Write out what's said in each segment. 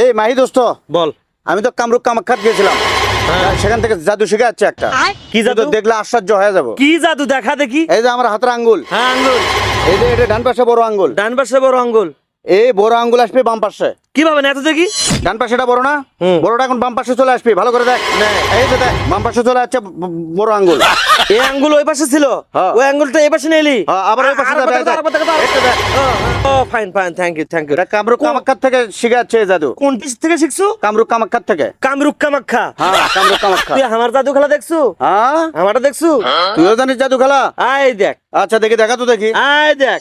এই মাহি দোস্ত, বল। আমি তো কামরূপ কামাখ্যাত গেছিলাম, সেখান থেকে জাদু শিখে যাচ্ছে একটা। কি জাদু? দেখলে আশ্চর্য হয়ে যাবো। কি জাদু দেখা দেখি। এই যে আমার হাতের আঙ্গুল, হ্যাঁ আঙ্গুল। এই যে এটা ডান পাশে বড় আঙ্গুল, ডান পাশে বড় আঙ্গুল। এই বড় আঙ্গুল আসবে বাম পাশে। কিভাবে না এত দেখি? ডান পাশেটা বড় না, হুম। বড়টা এখন বাম পাশে চলে আসবে, ভালো করে দেখ। এই যে দেখ, বাম পাশে চলে যাচ্ছে বড় আঙ্গুল। এই আঙ্গুল ওই পাশে ছিল, হ্যাঁ। ওই আঙ্গুলটা এই পাশে নিলি। আবার ওই পাশে যাবে, এই দেখ। এটা দেখ। ও fine fine, thank you thank you. এটা কামরূপ কামাখ্যাত থেকে শিখে যাচ্ছে এই জাদু। কোন দেশ থেকে শিখছো? কামরূপ কামাখ্যাত থেকে। কামরূপ কামাখ্যা। হ্যাঁ, কামরূপ কামাখ্যা। তুই আমার জাদু খেলা দেখছো? হ্যাঁ, আমারটা দেখছো? তুইও জানিস জাদু খেলা? আয় দেখ, আচ্ছা দেখি, দেখা তো দেখি। আয় দেখ,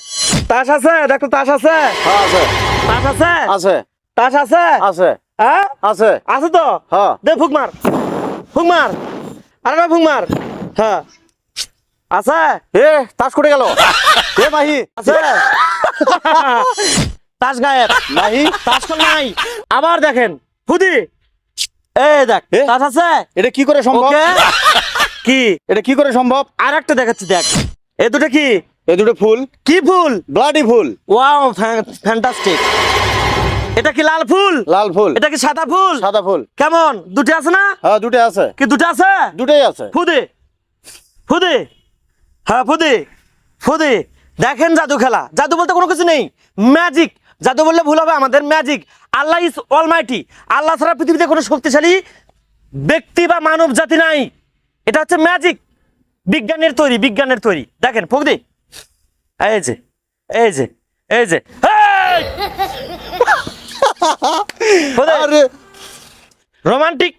তাস আছে, দেখ তো তাস আছে। হ্যাঁ আছে, তাস আছে, আছে, তাস আছে, আছে, হ্যাঁ আছে। আছে তো। হ্যাঁ। দে ফুক মার, ফুক মার, আরে না ফুক মার। হ্যাঁ আছে, এ তাস করে গেল। এ মাহি আছে। তাস গায়েব, মাহি, তাস তো নাই। আবার দেখেন ফুদি, এই দেখ এ? তাস আছে। এটা কি করে সম্ভব? ওকে কি? এটা কি করে সম্ভব? আর একটা দেখাচ্ছি দেখ, এই দুটো কি? এই দুটো ফুল, কি ফুল? Bloody fool, wow fantastic. এটা কি লাল ফুল? লাল ফুল, এটা কি সাদা ফুল? সাদা ফুল। কেমন দুটো আছে না? হ্যাঁ দুটো আছে, কি দুটো আছে? দুটোই আছে। ফুদে ফুদে, হ্যাঁ ফুদে ফুদে। দেখেন জাদু খেলা, জাদু বলতে কোনো কিছু নেই, ম্যাজিক। জাদু বললে ভুল হবে আমাদের, magic. Allah is almighty. Allah ছাড়া পৃথিবীতে কোনো শক্তিশালী ব্যক্তি বা মানব জাতি নাই। এটা হচ্ছে ম্যাজিক, বিজ্ঞানের তৈরি, বিজ্ঞানের তৈরি। দেখেন ফুকদি, এই যে এই যে এই যে, এই! ফুদে। আরে রোমান্টিক,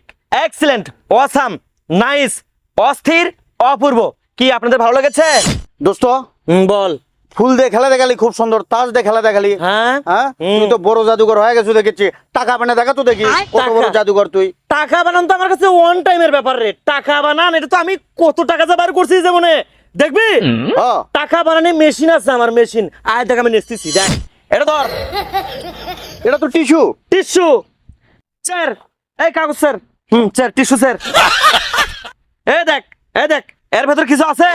এক্সিলেন্ট, অসাম, নাইস, অস্থির, অপূর্ব। কি আপনাদের ভালো লেগেছে? দোস্ত, বল। ফুল দিয়ে খেলা দেখালি খুব সুন্দর, তাস দিয়ে খেলা দেখালি। হ্যাঁ হ্যাঁ, তুই তো বড় জাদুঘর হয়ে গেছো দেখেছি। টাকা বানা দেখা তো দেখি, কত বড় টাকা? জাদুঘর তুই। টাকা বানান তো আমার কাছে ওয়ান টাইমের ব্যাপার রে। টাকা বানান, এটা তো আমি কত টাকা যা বার করছি যেমনে, দেখবি? হ্যাঁ, টাকা বানানি মেশিন আছে আমার, মেশিন। আয় দেখ আমি নেচতেছি, দেখ। এটা ধর, এটা তো টিস্যু। টিস্যু, স্যার, এই কাগজ স্যার, স্যার টিস্যু স্যার। এই দেখ, এই দেখ, এর ভেতর কিছু আছে?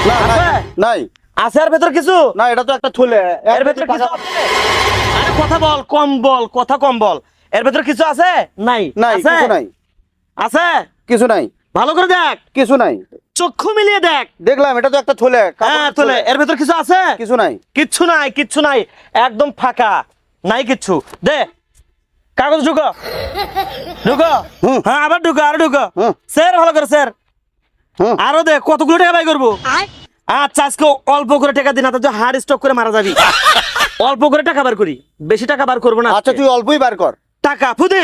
না আছে? নাই, আছে এর ভেতর কিছু? না এটা তো একটা থলে। এর ভেতর কিছু আছে? আরে কথা বল, কম বল, কথা কম বল। এর ভেতর কিছু আছে? নাই। নাই, আছে? কিছু নাই, আছে? কিছু নাই, ভালো করে দেখ, কিছু নাই। চক্ষু মিলিয়ে দেখ। দেখলাম এটা তো একটা থলে। হ্যাঁ তোলে, এর ভেতর কিছু আছে? কিছু নাই। কিচ্ছু নাই, কিচ্ছু নাই, একদম ফাঁকা, নাই কিচ্ছু। দে কাগজ ঢুকো, ঢুকো। হুম। হ্যাঁ আবার ঢুকো, আরো ঢুকো। হুম। স্যার ভালো করে স্যার, হুম। আরো দে। কতগুলো টাকা বাই করবো? আচ্ছা আজকে অল্প করে টাকা দিন, তো হার্ড স্টক করে মারা যাবি। অল্প করে টাকা বার করি, বেশি টাকা বার করবো না। আচ্ছা তুই অল্পই বার কর। টাকা ফুদে,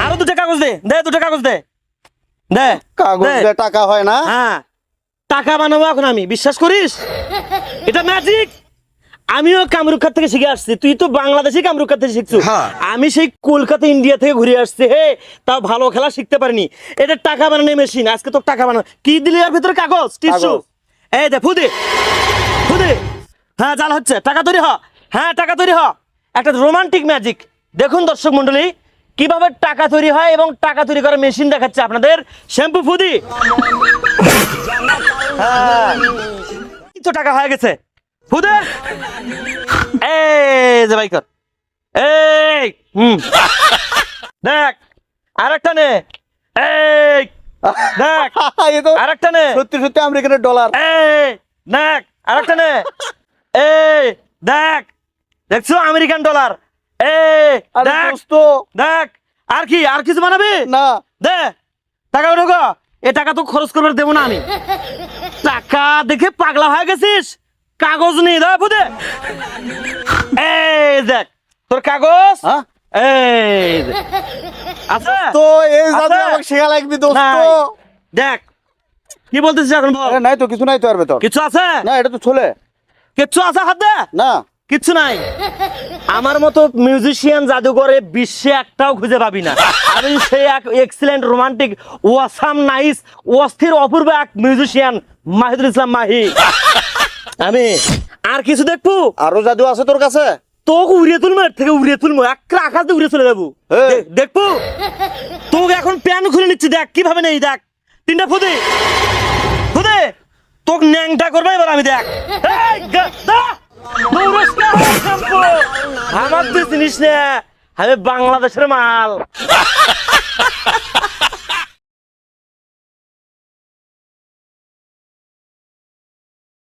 আরো দুটো কাগজ দে, দে দুটো কাগজ দে, দে কাগজ দে। দিয়ে টাকা হয় না। হ্যাঁ টাকা বানাবো এখন আমি, বিশ্বাস করিস? এটা ম্যাজিক। আমিও কামরূপখাত থেকে শিখে আসছি, তুই তো বাংলাদেশি কামরূপখাত থেকে শিখছো। হ্যাঁ। আমি সেই কলকাতা ইন্ডিয়া থেকে ঘুরে আসছি, হে তাও ভালো খেলা শিখতে পারিনি। এটা টাকা বানানো মেশিন, আজকে তো টাকা বানানো। কি দিলি এর ভিতরে? কাগজ, টিস্যু। কাগজ। এই দে ফুদে, ফুদে। হ্যাঁ জাল হচ্ছে, টাকা তৈরি হ। হ্যাঁ টাকা তৈরি হ। একটা রোমান্টিক ম্যাজিক। দেখুন দর্শক মন্ডলী, কিভাবে টাকা তৈরি হয় এবং টাকা তৈরি করার মেশিন দেখাচ্ছে আপনাদের শ্যাম্পু ফুদি। হ্যাঁ তো টাকা হয়ে গেছে ফুদে। এই যে ভাই কর, এই দেখ আরেকটা নে, এই দেখ এ তো আরেকটা নে, সত্যি সত্যি আমেরিকানের ডলার। এই দেখ আরেকটা নে, এই দেখ, দেখছো আমেরিকান ডলার। এই আরে দেখ, দোস্ত, দেখ। আর কি, আর কিছু বানাবি? না দে টাকা ঢোকো। এ টাকা তো খরচ করবার দেবো না আমি। টাকা দেখে পাগলা হয়ে গেছিস? কাগজ নেই, দে ফুদে। এই দেখ তোর কাগজ। হ্যাঁ? এই দেখ। আছে তো এই জাদু আছে? আমাকে শেখা লাগবে দোস্ত। নাই। দেখ কি বলতেছিস এখন বল। আরে নাই তো, কিছু নাই তো এর ভেতর। কিছু আছে? না এটা তো থলে। কিচ্ছু আছে? হাত দে। না কিচ্ছু নাই। আমার মতো মিউজিশিয়ান জাদুঘরে বিশ্বে একটাও খুঁজে পাবি না। আমি সেই এক এক্সিলেন্ট, রোমান্টিক, ওয়াসাম, নাইস, অস্থির, অপূর্ব এক মিউজিশিয়ান মাহিদুল ইসলাম মাহি। আমি আর কিছু দেখবো? আরো জাদু আছে তোর কাছে? তোকে উড়িয়ে তুলবো, এর থেকে উড়িয়ে তুলবো, এক আকাশ দিয়ে উড়িয়ে চলে যাবো। এই। দেখবো? তোকে এখন প্যান খুলে নিচ্ছি, দেখ কিভাবে নেই। দেখ তিনটা ফুদে, ফুদে তোকে ন্যাংটা করবে এবার আমি। দেখ এই দা, দৌড়াস না, শ্যাম্পু। আমার তুই চিনিস না, আমি বাংলাদেশের মাল।